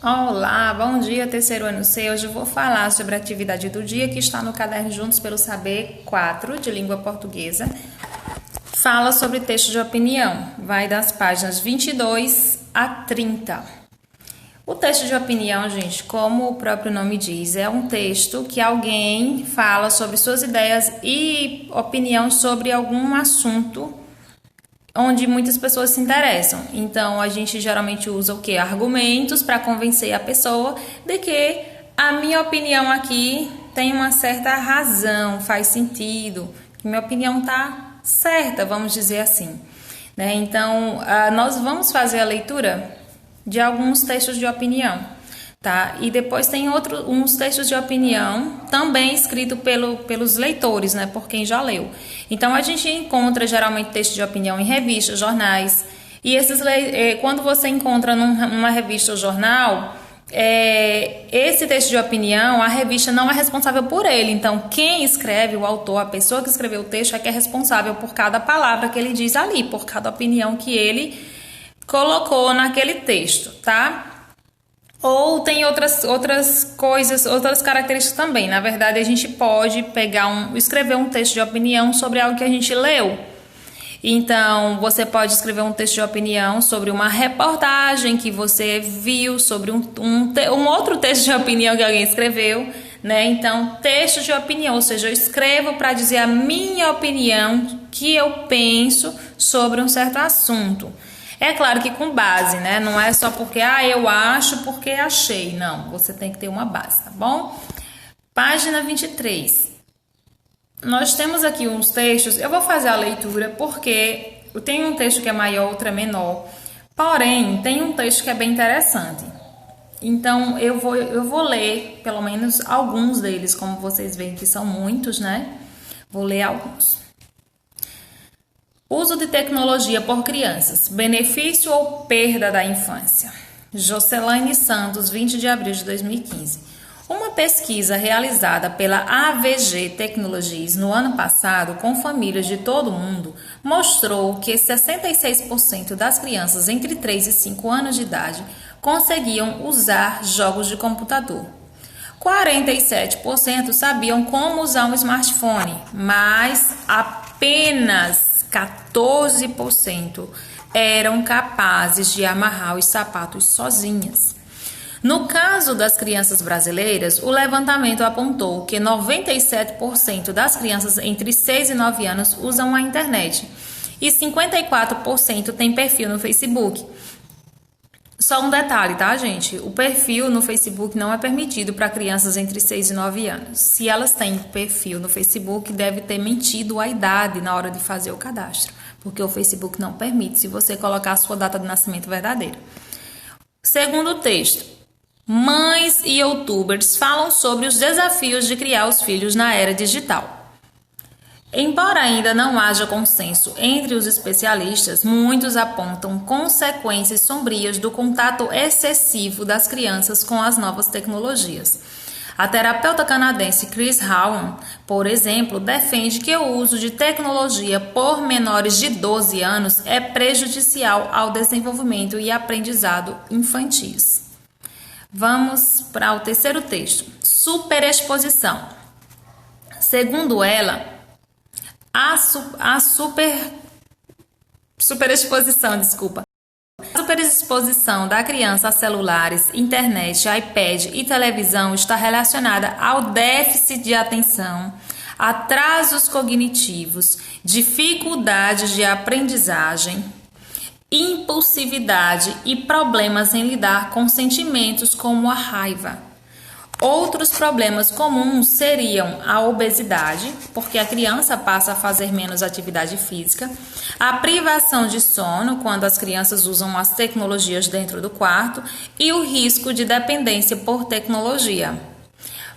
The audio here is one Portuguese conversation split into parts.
Olá, bom dia, terceiro ano C. Hoje eu vou falar sobre a atividade do dia que está no caderno Juntos pelo Saber 4 de língua portuguesa. Fala sobre texto de opinião, vai das páginas 22 a 30. O texto de opinião, gente, como o próprio nome diz, é um texto que alguém fala sobre suas ideias e opinião sobre algum assunto onde muitas pessoas se interessam. Então, a gente geralmente usa o quê? Argumentos para convencer a pessoa de que a minha opinião aqui tem uma certa razão, faz sentido, que minha opinião está certa, vamos dizer assim. Né? Então, nós vamos fazer a leitura de alguns textos de opinião. Tá? E depois tem uns textos de opinião também escritos pelos leitores, né? Por quem já leu. Então a gente encontra geralmente textos de opinião em revistas, jornais. E quando você encontra numa revista ou jornal, esse texto de opinião, a revista não é responsável por ele. Então quem escreve, o autor, a pessoa que escreveu o texto é que é responsável por cada palavra que ele diz ali, por cada opinião que ele colocou naquele texto, tá? Ou tem outras coisas, outras características também. Na verdade, a gente pode escrever um texto de opinião sobre algo que a gente leu. Então, você pode escrever um texto de opinião sobre uma reportagem que você viu, sobre um outro texto de opinião que alguém escreveu, né? Então, texto de opinião, ou seja, eu escrevo para dizer a minha opinião, que eu penso sobre um certo assunto. É claro que com base, né? Não é só porque, eu acho porque achei. Não, você tem que ter uma base, tá bom? Página 23. Nós temos aqui uns textos, eu vou fazer a leitura porque tem um texto que é maior, outro é menor. Porém, tem um texto que é bem interessante. Então, eu vou ler pelo menos alguns deles, como vocês veem que são muitos, né? Vou ler alguns. Uso de tecnologia por crianças, benefício ou perda da infância? Jocelaine Santos, 20 de abril de 2015. Uma pesquisa realizada pela AVG Tecnologies no ano passado com famílias de todo o mundo mostrou que 66% das crianças entre 3 e 5 anos de idade conseguiam usar jogos de computador. 47% sabiam como usar um smartphone, mas apenas 14% eram capazes de amarrar os sapatos sozinhas. No caso das crianças brasileiras, o levantamento apontou que 97% das crianças entre 6 e 9 anos usam a internet e 54% têm perfil no Facebook. Só um detalhe, tá, gente? O perfil no Facebook não é permitido para crianças entre 6 e 9 anos. Se elas têm perfil no Facebook, deve ter mentido a idade na hora de fazer o cadastro, porque o Facebook não permite se você colocar a sua data de nascimento verdadeira. Segundo texto, mães e youtubers falam sobre os desafios de criar os filhos na era digital. Embora ainda não haja consenso entre os especialistas, muitos apontam consequências sombrias do contato excessivo das crianças com as novas tecnologias. A terapeuta canadense Chris Howan, por exemplo, defende que o uso de tecnologia por menores de 12 anos é prejudicial ao desenvolvimento e aprendizado infantis. Vamos para o terceiro texto. Superexposição. Segundo ela, a superexposição da criança a celulares, internet, iPad e televisão está relacionada ao déficit de atenção, atrasos cognitivos, dificuldades de aprendizagem, impulsividade e problemas em lidar com sentimentos como a raiva. Outros problemas comuns seriam a obesidade, porque a criança passa a fazer menos atividade física, a privação de sono, quando as crianças usam as tecnologias dentro do quarto, e o risco de dependência por tecnologia.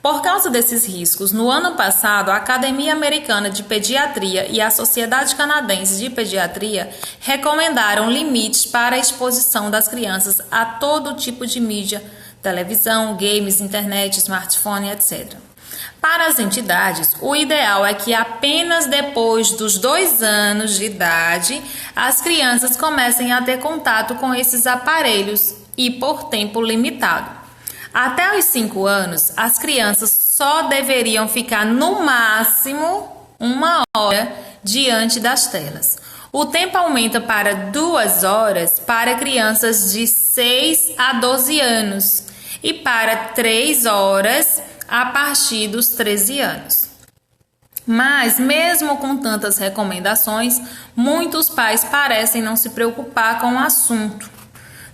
Por causa desses riscos, no ano passado, a Academia Americana de Pediatria e a Sociedade Canadense de Pediatria recomendaram limites para a exposição das crianças a todo tipo de mídia, televisão, games, internet, smartphone, etc. Para as entidades, o ideal é que apenas depois dos 2 anos de idade, as crianças comecem a ter contato com esses aparelhos e por tempo limitado. Até os 5 anos, as crianças só deveriam ficar no máximo 1 hora diante das telas. O tempo aumenta para 2 horas para crianças de 6 a 12 anos e para 3 horas a partir dos 13 anos. Mas, mesmo com tantas recomendações, muitos pais parecem não se preocupar com o assunto.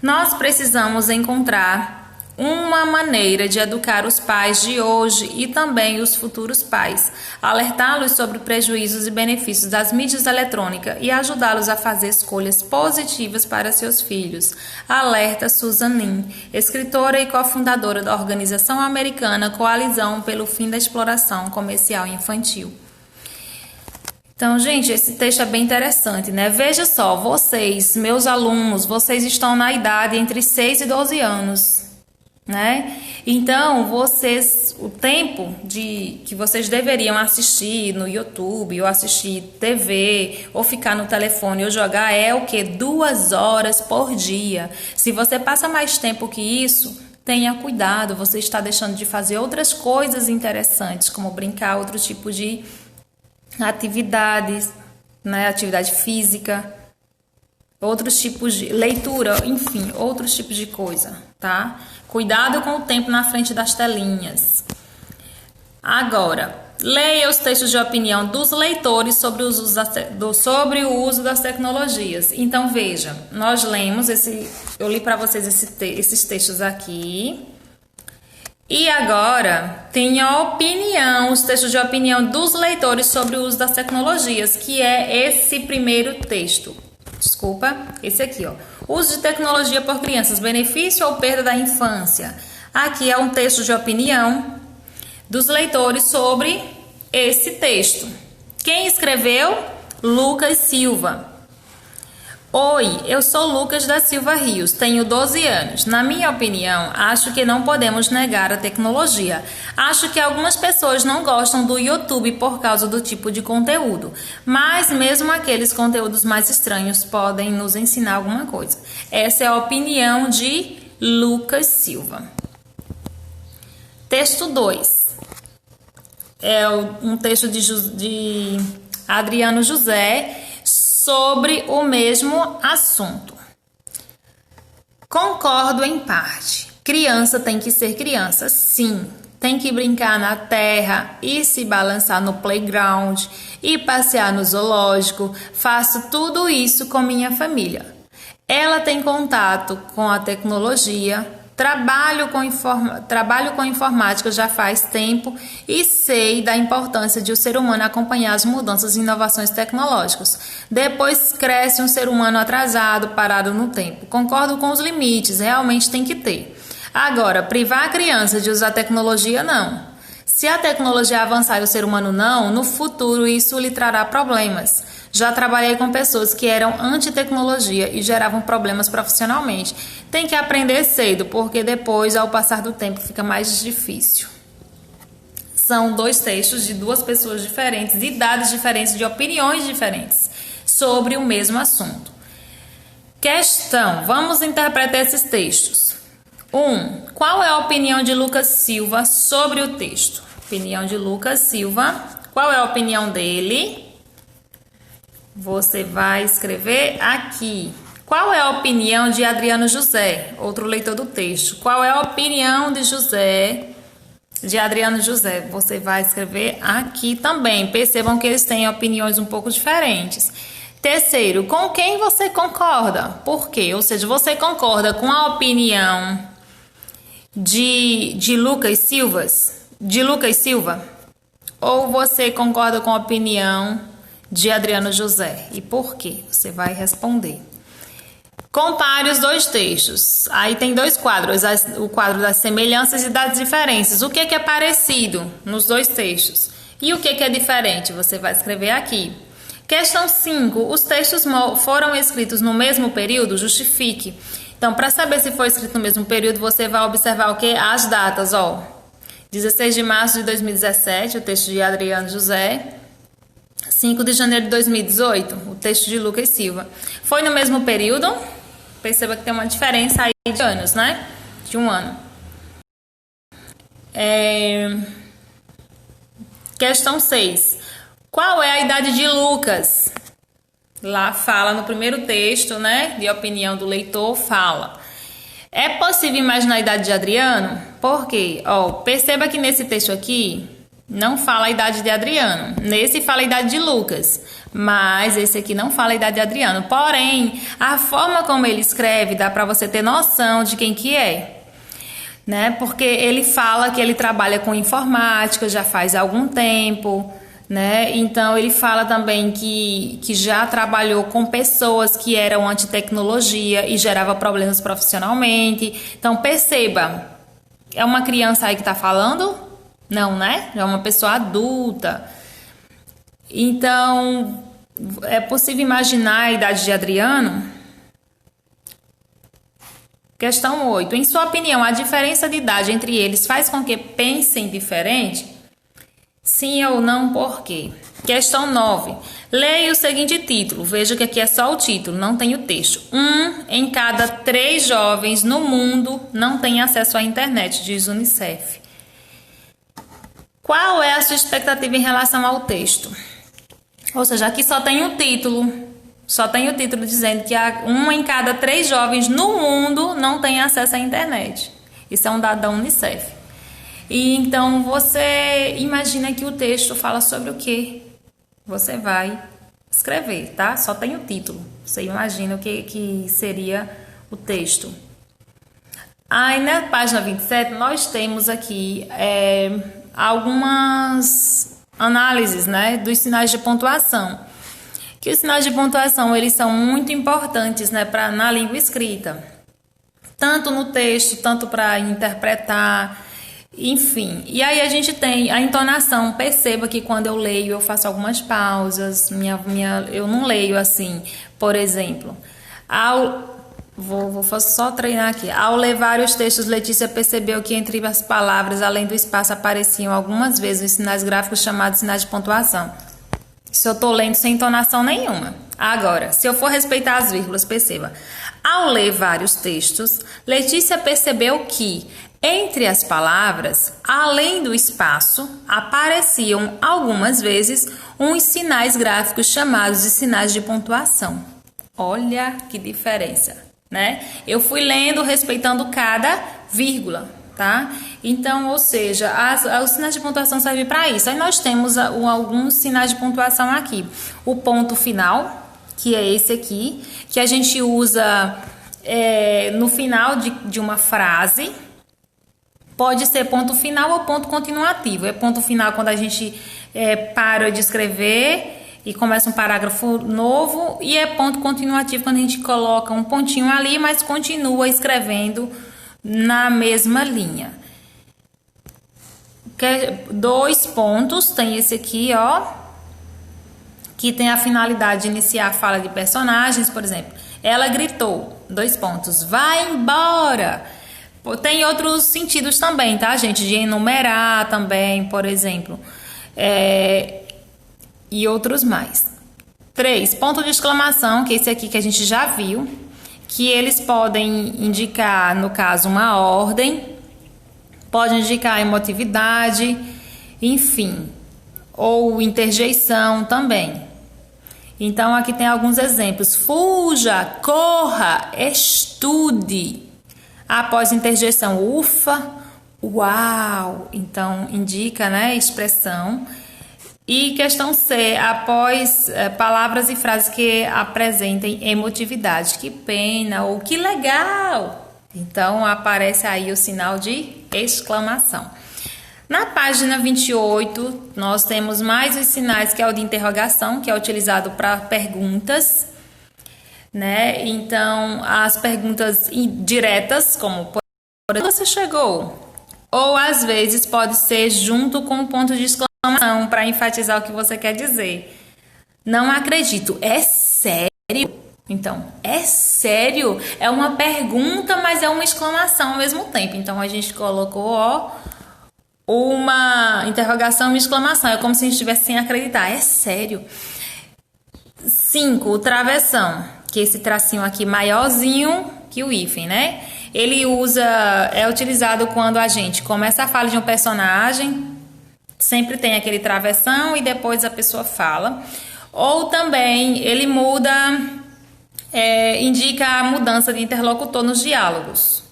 Nós precisamos encontrar uma maneira de educar os pais de hoje e também os futuros pais, alertá-los sobre prejuízos e benefícios das mídias eletrônicas e ajudá-los a fazer escolhas positivas para seus filhos. Alerta Susan Lin, escritora e cofundadora da organização americana Coalizão pelo Fim da Exploração Comercial Infantil. Então, gente, esse texto é bem interessante, né? Veja só, vocês, meus alunos, vocês estão na idade entre 6 e 12 anos. Né? Então, o tempo que vocês deveriam assistir no YouTube, ou assistir TV, ou ficar no telefone, ou jogar é o que? 2 horas por dia. Se você passa mais tempo que isso, tenha cuidado, você está deixando de fazer outras coisas interessantes, como brincar, outro tipo de atividades, né? Atividade física, outros tipos de leitura, enfim, outros tipos de coisa, tá? Cuidado com o tempo na frente das telinhas. Agora, leia os textos de opinião dos leitores sobre o uso das tecnologias. Então, veja, nós lemos eu li para vocês esses textos aqui. E agora, tem a opinião, os textos de opinião dos leitores sobre o uso das tecnologias, que é esse primeiro texto. Desculpa, esse aqui, ó. Uso de tecnologia por crianças, benefício ou perda da infância. Aqui é um texto de opinião dos leitores sobre esse texto. Quem escreveu? Lucas Silva. Oi, eu sou Lucas da Silva Rios, tenho 12 anos. Na minha opinião, acho que não podemos negar a tecnologia. Acho que algumas pessoas não gostam do YouTube por causa do tipo de conteúdo, mas mesmo aqueles conteúdos mais estranhos podem nos ensinar alguma coisa. Essa é a opinião de Lucas Silva. Texto 2. É um texto de Adriano José sobre o mesmo assunto. Concordo em parte. Criança tem que ser criança, sim. Tem que brincar na terra e se balançar no playground e passear no zoológico. Faço tudo isso com minha família. Ela tem contato com a tecnologia. Trabalho com informática já faz tempo e sei da importância de o ser humano acompanhar as mudanças e inovações tecnológicas. Depois cresce um ser humano atrasado, parado no tempo. Concordo com os limites, realmente tem que ter. Agora, privar a criança de usar tecnologia, não. Se a tecnologia avançar e o ser humano não, no futuro isso lhe trará problemas. Já trabalhei com pessoas que eram anti-tecnologia e geravam problemas profissionalmente. Tem que aprender cedo, porque depois, ao passar do tempo, fica mais difícil. São 2 textos de 2 pessoas diferentes, de idades diferentes, de opiniões diferentes, sobre o mesmo assunto. Questão: vamos interpretar esses textos. 1. Qual é a opinião de Lucas Silva sobre o texto? Opinião de Lucas Silva. Qual é a opinião dele? Você vai escrever aqui. Qual é a opinião de Adriano José, outro leitor do texto? Qual é a opinião de Adriano José? Você vai escrever aqui também. Percebam que eles têm opiniões um pouco diferentes. Terceiro, com quem você concorda? Por quê? Ou seja, você concorda com a opinião de Lucas Silva? Ou você concorda com a opinião de Adriano José? E por quê? Você vai responder. Compare os 2 textos. Aí tem 2 quadros, o quadro das semelhanças e das diferenças. O que é parecido nos 2 textos? E o que é diferente? Você vai escrever aqui. Questão 5. Os textos foram escritos no mesmo período? Justifique. Então, para saber se foi escrito no mesmo período, você vai observar o quê? As datas, ó. 16 de março de 2017, o texto de Adriano José. 5 de janeiro de 2018, o texto de Lucas Silva. Foi no mesmo período? Perceba que tem uma diferença aí de anos, né? De um ano. Questão 6. Qual é a idade de Lucas? Lá fala no primeiro texto, né? De opinião do leitor, fala. É possível imaginar a idade de Adriano? Por quê? Perceba que nesse texto aqui não fala a idade de Adriano. Nesse fala a idade de Lucas. Mas esse aqui não fala a idade de Adriano. Porém, a forma como ele escreve dá para você ter noção de quem que é. Né? Porque ele fala que ele trabalha com informática já faz algum tempo. Né? Então ele fala também que já trabalhou com pessoas que eram anti-tecnologia e gerava problemas profissionalmente. Então perceba, é uma criança aí que está falando? Não, né? É uma pessoa adulta. Então é possível imaginar a idade de Adriano? Questão 8. Em sua opinião, a diferença de idade entre eles faz com que pensem diferente? Sim ou não, por quê? Questão 9. Leia o seguinte título. Veja que aqui é só o título, não tem o texto. 1 em cada 3 jovens no mundo não tem acesso à internet, diz o Unicef. Qual é a sua expectativa em relação ao texto? Ou seja, aqui só tem o título. Só tem o título dizendo que 1 em cada 3 jovens no mundo não tem acesso à internet. Isso é um dado da Unicef. E então você imagina que o texto fala sobre o quê? Você vai escrever, tá? Só tem o título. Você imagina o que seria o texto. Aí na página 27 nós temos aqui algumas análises, né, dos sinais de pontuação. Que os sinais de pontuação eles são muito importantes, né, na língua escrita. Tanto no texto, tanto para interpretar. Enfim, e aí a gente tem a entonação. Perceba que quando eu leio eu faço algumas pausas, eu não leio assim, por exemplo, vou só treinar aqui. Ao ler vários textos, Letícia percebeu que entre as palavras, além do espaço, apareciam algumas vezes os sinais gráficos chamados sinais de pontuação. Se eu estou lendo sem entonação nenhuma. Agora, se eu for respeitar as vírgulas, perceba. Ao ler vários textos, Letícia percebeu que entre as palavras, além do espaço, apareciam algumas vezes uns sinais gráficos chamados de sinais de pontuação. Olha que diferença, né? Eu fui lendo respeitando cada vírgula, tá? Então, ou seja, os sinais de pontuação servem para isso. Aí nós temos alguns sinais de pontuação aqui. O ponto final, que é esse aqui, que a gente usa no final de uma frase. Pode ser ponto final ou ponto continuativo. É ponto final quando a gente para de escrever e começa um parágrafo novo. E é ponto continuativo quando a gente coloca um pontinho ali, mas continua escrevendo na mesma linha. 2 pontos, tem esse aqui, ó, que tem a finalidade de iniciar a fala de personagens, por exemplo. Ela gritou, 2 pontos, vai embora. Tem outros sentidos também, tá, gente? De enumerar também, por exemplo. E outros mais. 3, ponto de exclamação, que é esse aqui que a gente já viu. Que eles podem indicar, no caso, uma ordem. Pode indicar emotividade, enfim. Ou interjeição também. Então, aqui tem alguns exemplos. Fuja, corra, estude. Após interjeição, ufa, uau. Então, indica, né, expressão. E questão C, após palavras e frases que apresentem emotividade. Que pena ou que legal. Então, aparece aí o sinal de exclamação. Na página 28, nós temos mais os sinais, que é o de interrogação, que é utilizado para perguntas. Né? Então, as perguntas diretas, como por exemplo, você chegou? Ou às vezes pode ser junto com um ponto de exclamação para enfatizar o que você quer dizer. Não acredito. É sério? Então, é sério? É uma pergunta, mas é uma exclamação ao mesmo tempo. Então, a gente colocou, uma interrogação e uma exclamação. É como se a gente estivesse sem acreditar. É sério? 5, o travessão. que esse tracinho aqui maiorzinho que o hífen, né? Ele é utilizado quando a gente começa a fala de um personagem, sempre tem aquele travessão e depois a pessoa fala. Ou também ele muda, indica a mudança de interlocutor nos diálogos.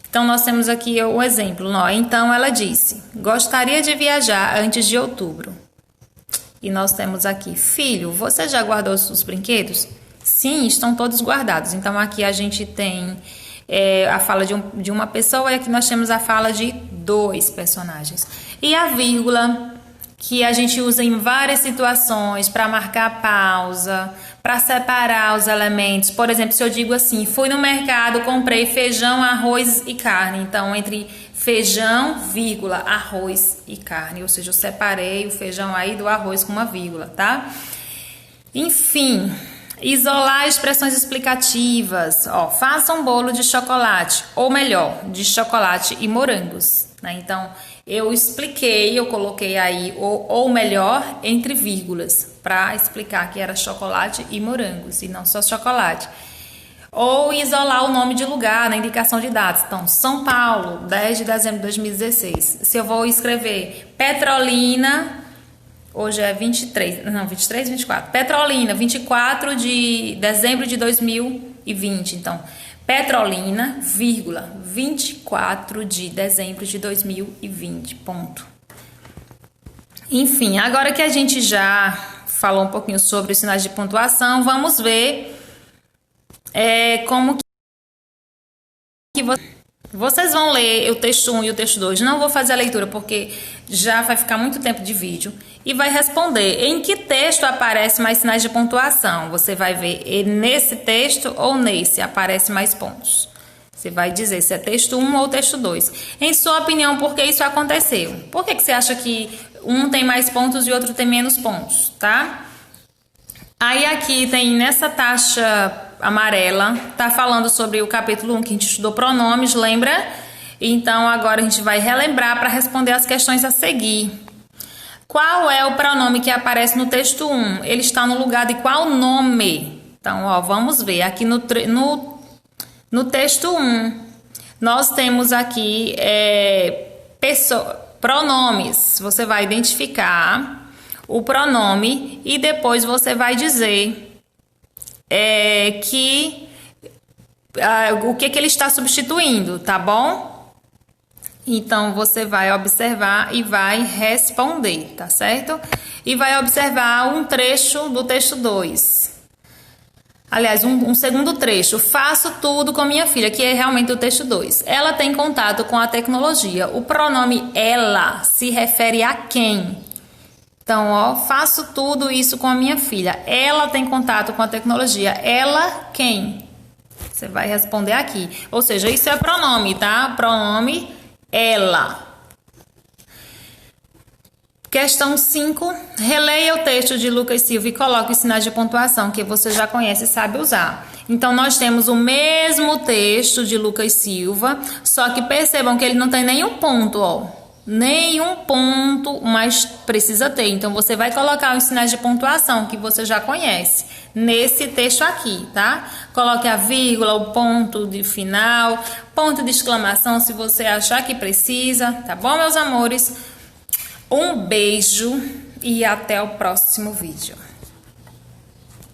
Então, nós temos aqui o exemplo. Então, ela disse, gostaria de viajar antes de outubro. E nós temos aqui, filho, você já guardou os brinquedos? Sim, estão todos guardados. Então, aqui a gente tem a fala de uma pessoa e aqui nós temos a fala de 2 personagens. E a vírgula, que a gente usa em várias situações para marcar pausa, para separar os elementos. Por exemplo, se eu digo assim, fui no mercado, comprei feijão, arroz e carne. Então, entre feijão, vírgula, arroz e carne. Ou seja, eu separei o feijão aí do arroz com uma vírgula, tá? Enfim, isolar expressões explicativas. Faça um bolo de chocolate, ou melhor, de chocolate e morangos, né? Então, eu expliquei, eu coloquei aí ou melhor entre vírgulas para explicar que era chocolate e morangos e não só chocolate. Ou isolar o nome de lugar na indicação de datas. Então, São Paulo, 10 de dezembro de 2016. Se eu vou escrever Petrolina, hoje é 24. Petrolina, 24 de dezembro de 2020. Então, Petrolina, vírgula, 24 de dezembro de 2020, ponto. Enfim, agora que a gente já falou um pouquinho sobre os sinais de pontuação, vamos ver como que vocês vão ler o texto 1 e o texto 2. Não vou fazer a leitura porque já vai ficar muito tempo de vídeo. E vai responder em que texto aparece mais sinais de pontuação. Você vai ver nesse texto ou nesse aparece mais pontos. Você vai dizer se é texto 1 ou texto 2. Em sua opinião, por que isso aconteceu? Por que você acha que um tem mais pontos e outro tem menos pontos, tá? Aí aqui tem nessa taxa amarela, tá falando sobre o capítulo 1 que a gente estudou pronomes, lembra? Então agora a gente vai relembrar para responder as questões a seguir. Qual é o pronome que aparece no texto 1? Ele está no lugar de qual nome? Então, vamos ver. Aqui no texto 1, nós temos aqui pronomes. Você vai identificar o pronome e depois você vai dizer o que ele está substituindo, tá bom? Então, você vai observar e vai responder, tá certo? E vai observar um trecho do texto 2. Aliás, um segundo trecho. Faço tudo com minha filha, que é realmente o texto 2. Ela tem contato com a tecnologia. O pronome ela se refere a quem? Então, faço tudo isso com a minha filha. Ela tem contato com a tecnologia. Ela quem? Você vai responder aqui. Ou seja, isso é pronome, tá? Pronome ela. Questão 5. Releia o texto de Lucas Silva e coloque os sinais de pontuação que você já conhece e sabe usar. Então, nós temos o mesmo texto de Lucas Silva, só que percebam que ele não tem nenhum ponto, nenhum ponto, mas precisa ter. Então, você vai colocar os sinais de pontuação que você já conhece nesse texto aqui, tá? Coloque a vírgula, o ponto de final, ponto de exclamação se você achar que precisa, tá bom, meus amores? Um beijo e até o próximo vídeo.